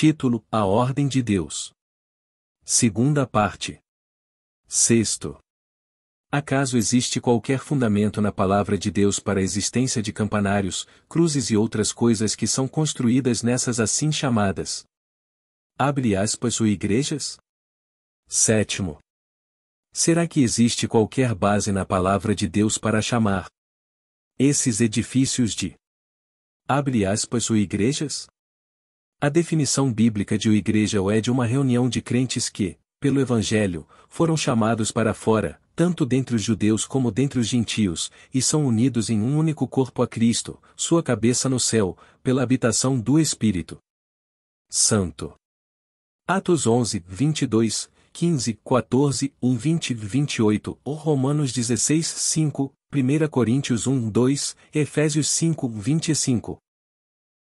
Título: A Ordem de Deus. Segunda parte. Sexto. Acaso existe qualquer fundamento na palavra de Deus para a existência de campanários, cruzes e outras coisas que são construídas nessas assim chamadas abre aspas ou igrejas? Sétimo. Será que existe qualquer base na palavra de Deus para chamar esses edifícios de abre aspas ou igrejas? A definição bíblica de igreja é de uma reunião de crentes que, pelo Evangelho, foram chamados para fora, tanto dentre os judeus como dentre os gentios, e são unidos em um único corpo a Cristo, sua cabeça no céu, pela habitação do Espírito Santo. Atos 11, 22, 15, 14, 1, 20, 28, ou Romanos 16, 5, 1 Coríntios 1, 2, Efésios 5, 25.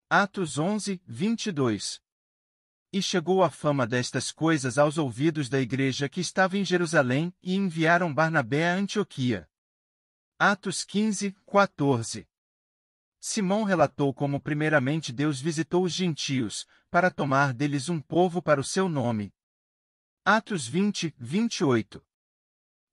Atos 11, 22. E chegou a fama destas coisas aos ouvidos da igreja que estava em Jerusalém, e enviaram Barnabé a Antioquia. Atos 15, 14. Simão relatou como primeiramente Deus visitou os gentios, para tomar deles um povo para o seu nome. Atos 20, 28.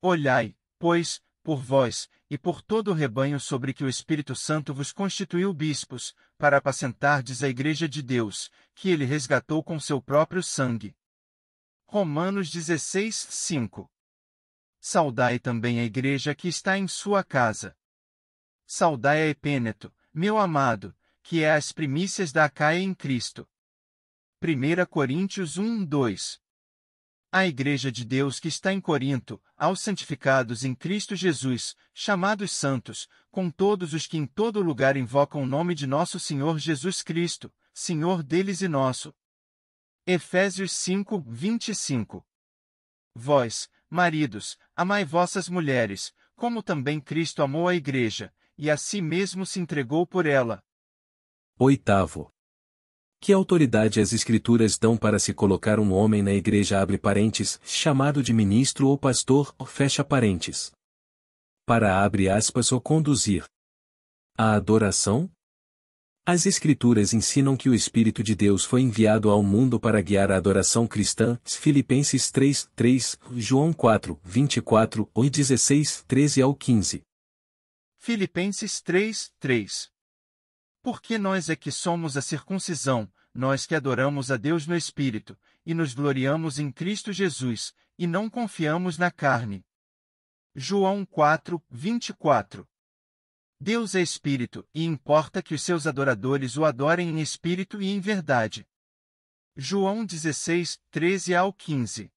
Olhai, pois, por vós, e por todo o rebanho sobre que o Espírito Santo vos constituiu bispos, para apacentardes a igreja de Deus, que ele resgatou com seu próprio sangue. Romanos 16, 5. Saudai também a igreja que está em sua casa. Saudai a Epêneto, meu amado, que é as primícias da Acaia em Cristo. 1 Coríntios 1, 2. A igreja de Deus que está em Corinto, aos santificados em Cristo Jesus, chamados santos, com todos os que em todo lugar invocam o nome de nosso Senhor Jesus Cristo, Senhor deles e nosso. Efésios 5, 25. Vós, maridos, amai vossas mulheres, como também Cristo amou a igreja, e a si mesmo se entregou por ela. Oitavo. Que autoridade as Escrituras dão para se colocar um homem na igreja abre parênteses, chamado de ministro ou pastor, fecha parênteses. Para abre aspas ou conduzir a adoração? As Escrituras ensinam que o Espírito de Deus foi enviado ao mundo para guiar a adoração cristã, Filipenses 3, 3, João 4, 24, ou 16, 13 ao 15. Filipenses 3, 3. Porque nós é que somos a circuncisão, nós que adoramos a Deus no Espírito, e nos gloriamos em Cristo Jesus, e não confiamos na carne. João 4, 24. Deus é Espírito, e importa que os seus adoradores o adorem em espírito e em verdade. João 16, 13 ao 15.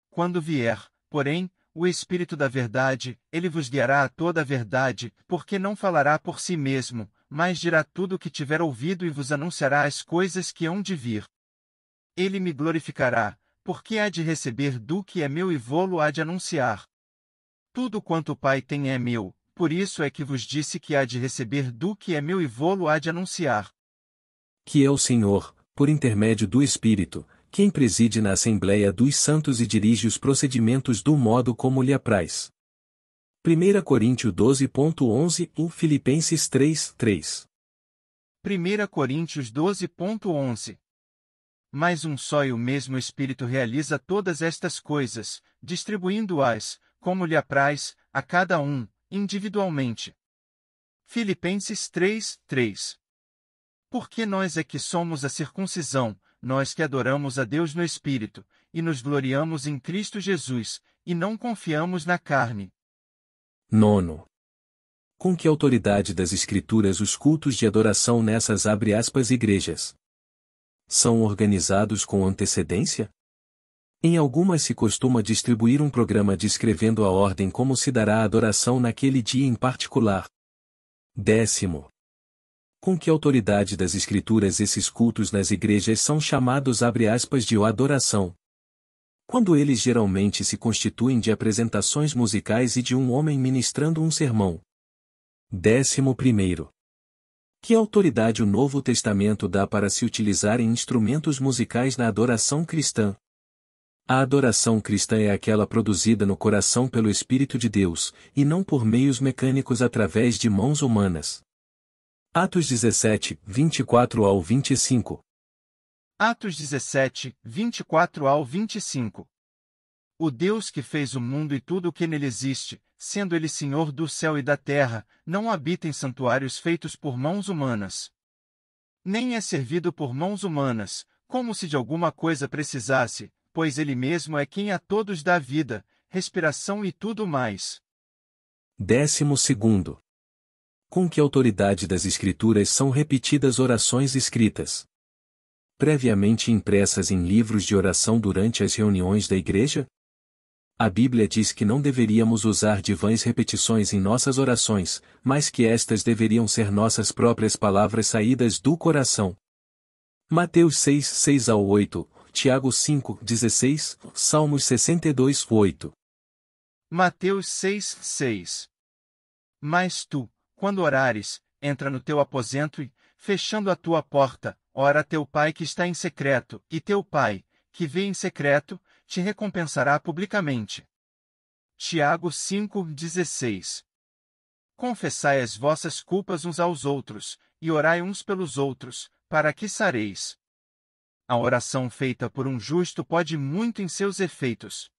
Quando vier, porém, o Espírito da verdade, ele vos guiará a toda a verdade, porque não falará por si mesmo, mas dirá tudo o que tiver ouvido e vos anunciará as coisas que hão de vir. Ele me glorificará, porque há de receber do que é meu e vô-lo há de anunciar. Tudo quanto o Pai tem é meu, por isso é que vos disse que há de receber do que é meu e vô-lo há de anunciar. Que é o Senhor, por intermédio do Espírito, quem preside na Assembleia dos Santos e dirige os procedimentos do modo como lhe apraz. 1 Coríntios 12.11 e Filipenses 3, 3. 1 Coríntios 12.11. Mas um só e o mesmo Espírito realiza todas estas coisas, distribuindo-as, como lhe apraz, a cada um, individualmente. Filipenses 3, 3. Porque nós é que somos a circuncisão, nós que adoramos a Deus no Espírito, e nos gloriamos em Cristo Jesus, e não confiamos na carne. Nono. Com que autoridade das Escrituras os cultos de adoração nessas abre aspas igrejas são organizados com antecedência? Em algumas se costuma distribuir um programa descrevendo a ordem como se dará a adoração naquele dia em particular. Décimo. Com que autoridade das Escrituras esses cultos nas igrejas são chamados abre aspas de adoração? Quando eles geralmente se constituem de apresentações musicais e de um homem ministrando um sermão. 11º. Que autoridade o Novo Testamento dá para se utilizar em instrumentos musicais na adoração cristã? A adoração cristã é aquela produzida no coração pelo Espírito de Deus, e não por meios mecânicos através de mãos humanas. Atos 17, 24 ao 25. Atos 17, 24 ao 25. O Deus que fez o mundo e tudo o que nele existe, sendo ele Senhor do céu e da terra, não habita em santuários feitos por mãos humanas. Nem é servido por mãos humanas, como se de alguma coisa precisasse, pois ele mesmo é quem a todos dá vida, respiração e tudo mais. 12º. Com que autoridade das Escrituras são repetidas orações escritas? Previamente impressas em livros de oração durante as reuniões da igreja? A Bíblia diz que não deveríamos usar de vãs repetições em nossas orações, mas que estas deveriam ser nossas próprias palavras saídas do coração. Mateus 6, 6 ao 8, Tiago 5, 16, Salmos 62, 8. Mateus 6, 6. Mas tu, quando orares, entra no teu aposento e, fechando a tua porta, ora a teu pai que está em secreto, e teu pai, que vê em secreto, te recompensará publicamente. Tiago 5, 16. Confessai as vossas culpas uns aos outros, e orai uns pelos outros, para que sareis. A oração feita por um justo pode muito em seus efeitos.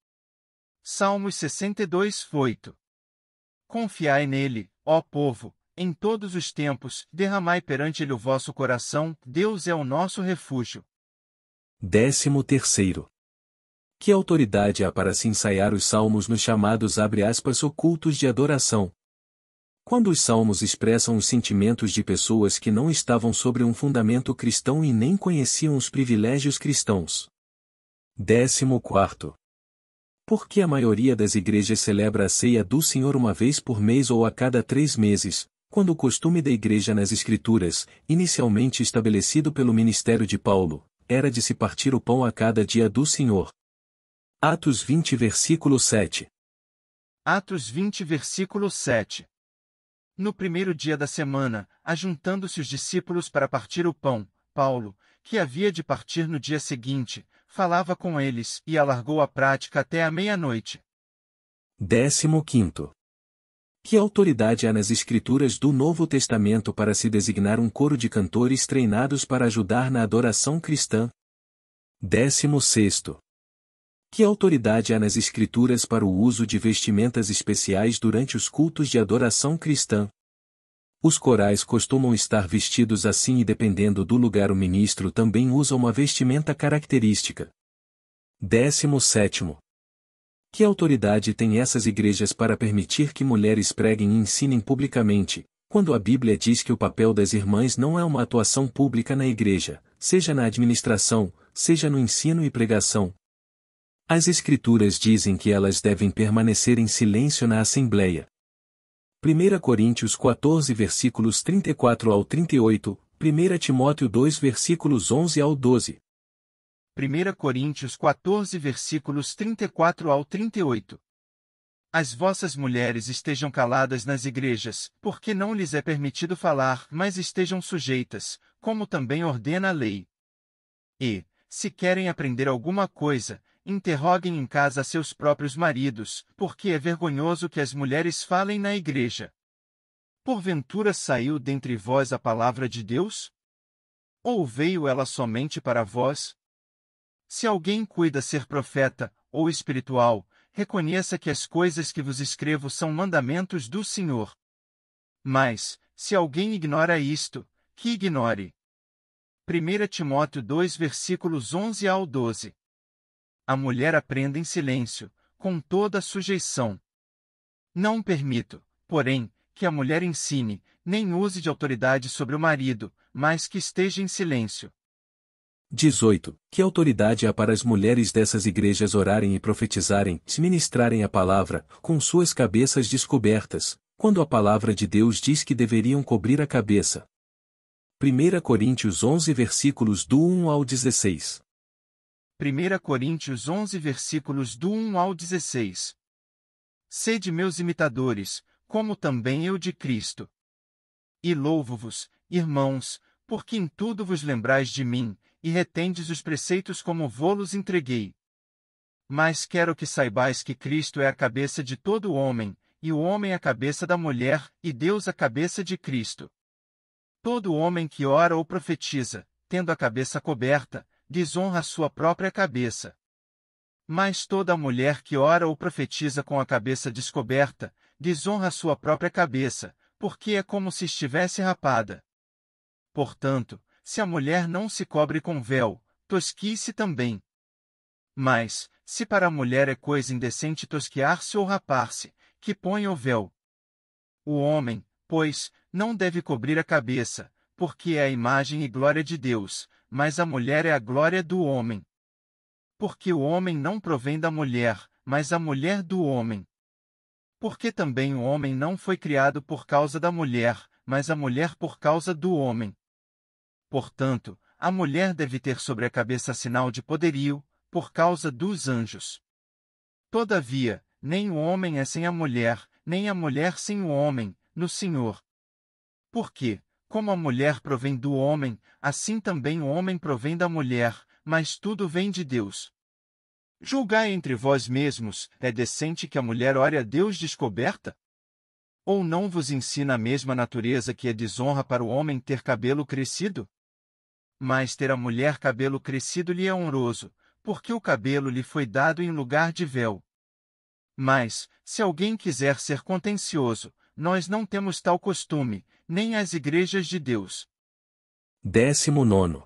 Salmos 62, 8. Confiai nele, ó povo, em todos os tempos, derramai perante ele o vosso coração, Deus é o nosso refúgio. 13º. Que autoridade há para se ensaiar os salmos nos chamados ocultos de adoração? Quando os salmos expressam os sentimentos de pessoas que não estavam sobre um fundamento cristão e nem conheciam os privilégios cristãos. 14º. Por que a maioria das igrejas celebra a ceia do Senhor uma vez por mês ou a cada 3 meses, quando o costume da igreja nas Escrituras, inicialmente estabelecido pelo ministério de Paulo, era de se partir o pão a cada dia do Senhor? Atos 20, versículo 7. Atos 20, versículo 7. No primeiro dia da semana, ajuntando-se os discípulos para partir o pão, Paulo, que havia de partir no dia seguinte, falava com eles e alargou a prática até a meia-noite. 15º. Que autoridade há nas Escrituras do Novo Testamento para se designar um coro de cantores treinados para ajudar na adoração cristã? 16º. Que autoridade há nas Escrituras para o uso de vestimentas especiais durante os cultos de adoração cristã? Os corais costumam estar vestidos assim e dependendo do lugar o ministro também usa uma vestimenta característica. 17º. Que autoridade têm essas igrejas para permitir que mulheres preguem e ensinem publicamente, quando a Bíblia diz que o papel das irmãs não é uma atuação pública na igreja, seja na administração, seja no ensino e pregação? As Escrituras dizem que elas devem permanecer em silêncio na Assembleia. 1 Coríntios 14 versículos 34 ao 38, 1 Timóteo 2 versículos 11 ao 12. 1 Coríntios 14 versículos 34 ao 38. As vossas mulheres estejam caladas nas igrejas, porque não lhes é permitido falar, mas estejam sujeitas, como também ordena a lei. E, se querem aprender alguma coisa, interroguem em casa seus próprios maridos, porque é vergonhoso que as mulheres falem na igreja. Porventura saiu dentre vós a palavra de Deus? Ou veio ela somente para vós? Se alguém cuida ser profeta, ou espiritual, reconheça que as coisas que vos escrevo são mandamentos do Senhor. Mas, se alguém ignora isto, que ignore. 1 Timóteo 2 versículos 11 ao 12. A mulher aprenda em silêncio, com toda a sujeição. Não permito, porém, que a mulher ensine, nem use de autoridade sobre o marido, mas que esteja em silêncio. 18. Que autoridade há para as mulheres dessas igrejas orarem e profetizarem, se ministrarem a palavra, com suas cabeças descobertas, quando a palavra de Deus diz que deveriam cobrir a cabeça? 1 Coríntios 11 versículos do 1 ao 16. 1 Coríntios 11 versículos do 1 ao 16. Sede meus imitadores, como também eu de Cristo. E louvo-vos, irmãos, porque em tudo vos lembrais de mim, e retendes os preceitos como vô-los entreguei. Mas quero que saibais que Cristo é a cabeça de todo homem, e o homem a cabeça da mulher, e Deus a cabeça de Cristo. Todo homem que ora ou profetiza, tendo a cabeça coberta, desonra a sua própria cabeça. Mas toda mulher que ora ou profetiza com a cabeça descoberta, desonra a sua própria cabeça, porque é como se estivesse rapada. Portanto, se a mulher não se cobre com véu, tosquie-se também. Mas, se para a mulher é coisa indecente tosquiar-se ou rapar-se, que ponha o véu. O homem, pois, não deve cobrir a cabeça, porque é a imagem e glória de Deus, mas a mulher é a glória do homem. Porque o homem não provém da mulher, mas a mulher do homem. Porque também o homem não foi criado por causa da mulher, mas a mulher por causa do homem. Portanto, a mulher deve ter sobre a cabeça sinal de poderio, por causa dos anjos. Todavia, nem o homem é sem a mulher, nem a mulher sem o homem, no Senhor. Porque, como a mulher provém do homem, assim também o homem provém da mulher, mas tudo vem de Deus. Julgai entre vós mesmos, é decente que a mulher ore a Deus descoberta? Ou não vos ensina a mesma natureza que é desonra para o homem ter cabelo crescido? Mas ter a mulher cabelo crescido lhe é honroso, porque o cabelo lhe foi dado em lugar de véu. Mas, se alguém quiser ser contencioso, nós não temos tal costume, nem as igrejas de Deus. 19.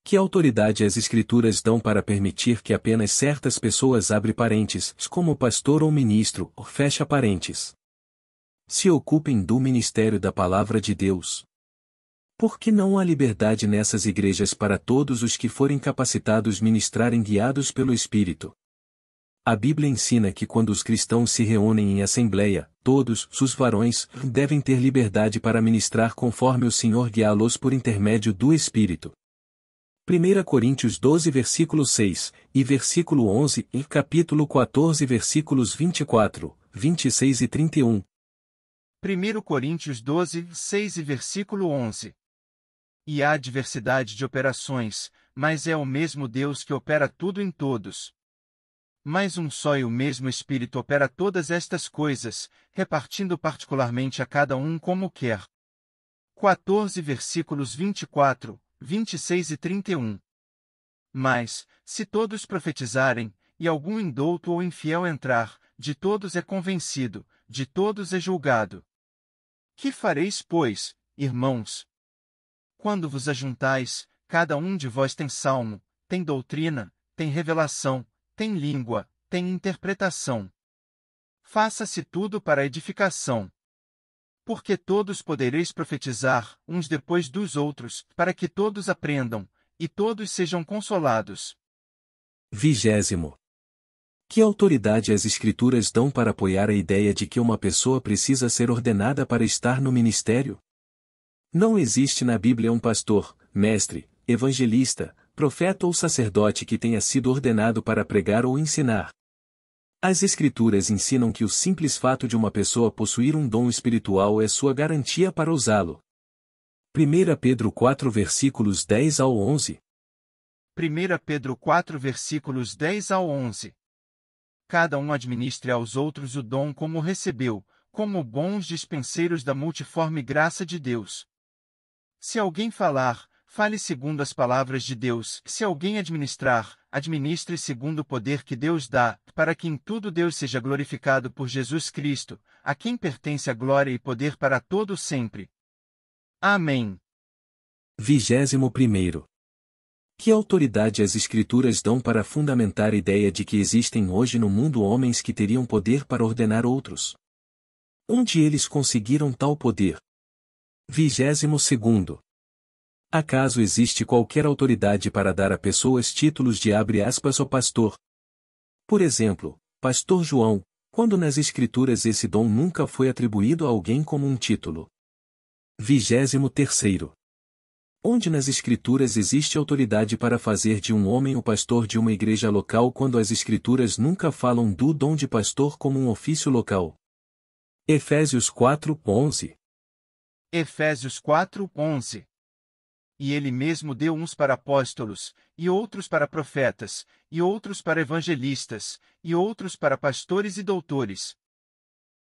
Que autoridade as Escrituras dão para permitir que apenas certas pessoas abre parênteses, como pastor ou ministro, ou fecha parênteses, se ocupem do ministério da palavra de Deus? Por que não há liberdade nessas igrejas para todos os que forem capacitados ministrarem guiados pelo Espírito? A Bíblia ensina que quando os cristãos se reúnem em assembleia, todos, os varões, devem ter liberdade para ministrar conforme o Senhor guiá-los por intermédio do Espírito. 1 Coríntios 12 versículo 6, e versículo 11, e capítulo 14 versículos 24, 26 e 31. 1 Coríntios 12, 6 e versículo 11. E há diversidade de operações, mas é o mesmo Deus que opera tudo em todos. Mas um só e o mesmo Espírito opera todas estas coisas, repartindo particularmente a cada um como quer. 14 versículos 24, 26 e 31. Mas, se todos profetizarem, e algum indouto ou infiel entrar, de todos é convencido, de todos é julgado. Que fareis, pois, irmãos? Quando vos ajuntais, cada um de vós tem salmo, tem doutrina, tem revelação, tem língua, tem interpretação. Faça-se tudo para edificação. Porque todos podereis profetizar, uns depois dos outros, para que todos aprendam, e todos sejam consolados. 20. Que autoridade as Escrituras dão para apoiar a ideia de que uma pessoa precisa ser ordenada para estar no ministério? Não existe na Bíblia um pastor, mestre, evangelista, profeta ou sacerdote que tenha sido ordenado para pregar ou ensinar. As Escrituras ensinam que o simples fato de uma pessoa possuir um dom espiritual é sua garantia para usá-lo. 1 Pedro 4 versículos 10 ao 11. 1 Pedro 4 versículos 10 ao 11. Cada um administre aos outros o dom como recebeu, como bons dispenseiros da multiforme graça de Deus. Se alguém falar, fale segundo as palavras de Deus. Se alguém administrar, administre segundo o poder que Deus dá, para que em tudo Deus seja glorificado por Jesus Cristo, a quem pertence a glória e poder para todo sempre. Amém. 21. Que autoridade as Escrituras dão para fundamentar a ideia de que existem hoje no mundo homens que teriam poder para ordenar outros? Onde eles conseguiram tal poder? 22. Acaso existe qualquer autoridade para dar a pessoas títulos de "ó pastor"? Por exemplo, Pastor João, quando nas Escrituras esse dom nunca foi atribuído a alguém como um título. 23. Onde nas Escrituras existe autoridade para fazer de um homem o pastor de uma igreja local quando as Escrituras nunca falam do dom de pastor como um ofício local? Efésios 4, 11. Efésios 4, 11. E ele mesmo deu uns para apóstolos, e outros para profetas, e outros para evangelistas, e outros para pastores e doutores,